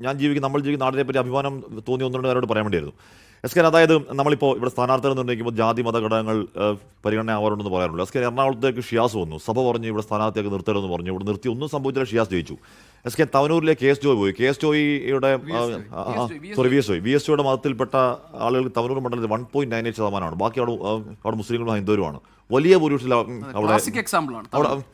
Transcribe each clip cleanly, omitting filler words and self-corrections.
നമ്മൾ ജീവിക്കുന്ന നാടിനെ പറ്റി അഭിമാനം തോന്നി ഒന്നുകൊണ്ട് അവരോട് പറയാൻ വേണ്ടിയായിരുന്നു. എസ് കെ, അതായത് നമ്മളിപ്പോൾ ഇവിടെ സ്ഥാനാർത്ഥികൾ നിർണ്ണയിക്കുമ്പോൾ ജാതി മത ഘടകങ്ങൾ പരിഗണന ആവാറുണ്ടെന്ന് പറയാറുള്ളൂ. എസ് കെ, എറണാകുളത്തേക്ക് ഷിയാസ് വന്നു, സഭ പറഞ്ഞു ഇവിടെ സ്ഥാനാർത്ഥിയൊക്കെ നിർത്തരുതെന്ന് പറഞ്ഞു, ഇവിടെ നിർത്തി, ഒന്നും സംഭവിച്ചില്ല, ഷിയാസ് ജയിച്ചു. എസ് കെ, തവനൂരിലെ കെ എസ് ജോയ് പോയി. കെ എസ് ജോയിയുടെ വി എസ് ജോയുടെ മതത്തിൽപ്പെട്ട ആളുകൾ തവനൂർ മണ്ഡലത്തിൽ 1.98%. ബാക്കി അവിടെ മുസ്ലിങ്ങളും ഹൈന്ദവരുമാണ്. വലിയ ഭൂരിപക്ഷത്തിൽ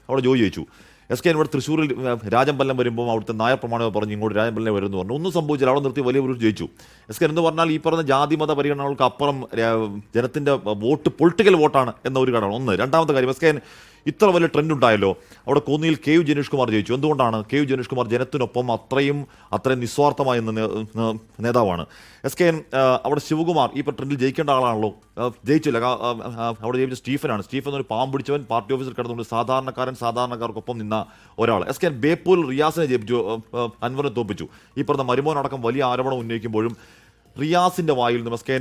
അവിടെ ജോയി ജയിച്ചു. എസ് കെ, ഇവിടെ തൃശ്ശൂരിൽ രാജമ്പല്ലം വരുമ്പോൾ അവിടുത്തെ നായർ പ്രമാണമോ പറഞ്ഞു ഇങ്ങോട്ട് രാജമ്പല്ലം വരുമെന്ന് പറഞ്ഞു, ഒന്നും സംഭവിച്ചില്ല, അവിടെ നിർത്തി വലിയ ഒരു ജയിച്ചു. എസ് കെ, എന്ന് പറഞ്ഞാൽ ഈ പറഞ്ഞ ജാതി മത പരിഗണനകൾക്ക് അപ്പുറം ജനത്തിൻ്റെ വോട്ട് പൊളിറ്റിക്കൽ വോട്ടാണ് എന്ന ഒരു ഘടകം ഒന്ന്. രണ്ടാമത്തെ കാര്യം, എസ് കെ ഇത്ര വലിയ ട്രെൻഡ് ഉണ്ടായല്ലോ, അവിടെ കോന്നിയിൽ കെ യു ജനീഷ് കുമാർ ജയിച്ചു. എന്തുകൊണ്ടാണ്? കെ യു ജനീഷ് കുമാർ ജനത്തിനൊപ്പം അത്രയും നിസ്വാർത്ഥമായ നേതാവാണ്. എസ് കെ, അവിടെ ശിവകുമാർ ഈ ട്രെൻഡിൽ ജയിക്കേണ്ട ആളാണല്ലോ, ജയിച്ചില്ല. അവിടെ ജയിച്ച സ്റ്റീഫനാണ്. സ്റ്റീഫൻ ഒരു പാവം പിടിച്ചവൻ, പാർട്ടി ഓഫീസിൽ കിടന്നുകൊണ്ട് സാധാരണക്കാർക്കൊപ്പം നിന്ന ഒരാൾ. എസ് കെ, ബേപ്പൂരിൽ റിയാസിനെ ജയിപ്പിച്ചു, അൻവറിനെ തോപ്പിച്ചു. ഈ പറഞ്ഞ മരുമോനടക്കം വലിയ ആരോപണം ഉന്നയിക്കുമ്പോഴും റിയാസിന്റെ വായിൽ നിന്ന് എസ് കെ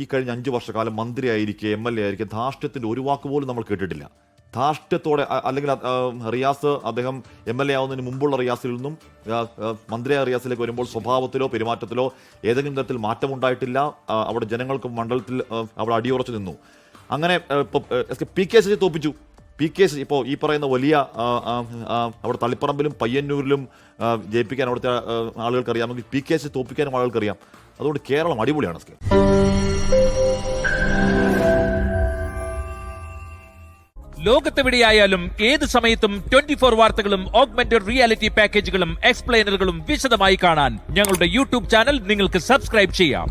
ഈ കഴിഞ്ഞ 5 വർഷക്കാലം മന്ത്രിയായിരിക്കെ MLA ആയിരിക്കെ ധാർഷ്ട്യത്തിന്റെ ഒരു വാക്ക് പോലും നമ്മൾ കേട്ടിട്ടില്ല. ധാർഷ്ട്യത്തോടെ, അല്ലെങ്കിൽ റിയാസ് അദ്ദേഹം MLA ആവുന്നതിന് മുമ്പുള്ള റിയാസിൽ നിന്നും മന്ത്രിയായ റിയാസിലേക്ക് വരുമ്പോൾ സ്വഭാവത്തിലോ പെരുമാറ്റത്തിലോ ഏതെങ്കിലും തരത്തിൽ മാറ്റമുണ്ടായിട്ടില്ല. അവിടെ ജനങ്ങൾക്ക് മണ്ഡലത്തിൽ അവിടെ അടിയുറച്ചു നിന്നു. അങ്ങനെ ഇപ്പോൾ പി കെ ശശി തോപ്പിച്ചു. പി കെ ശശി ഇപ്പോൾ ഈ പറയുന്ന വലിയ അവിടെ തളിപ്പറമ്പിലും പയ്യന്നൂരിലും ജയിപ്പിക്കാൻ അവിടുത്തെ ആളുകൾക്ക് അറിയാമെങ്കിൽ പി കെ ശശി തോപ്പിക്കാനും ആളുകൾക്കറിയാം. അതുകൊണ്ട് കേരളം അടിപൊളിയാണ്. ലോകത്തെവിടെയായാലും ഏത് സമയത്തും 24 വാർത്തകളും ഓഗ്മെന്റഡ് റിയാലിറ്റി പാക്കേജുകളും എക്സ്പ്ലെയിനറുകളും വിശദമായി കാണാൻ ഞങ്ങളുടെ യൂട്യൂബ് ചാനൽ നിങ്ങൾക്ക് സബ്സ്ക്രൈബ് ചെയ്യാം.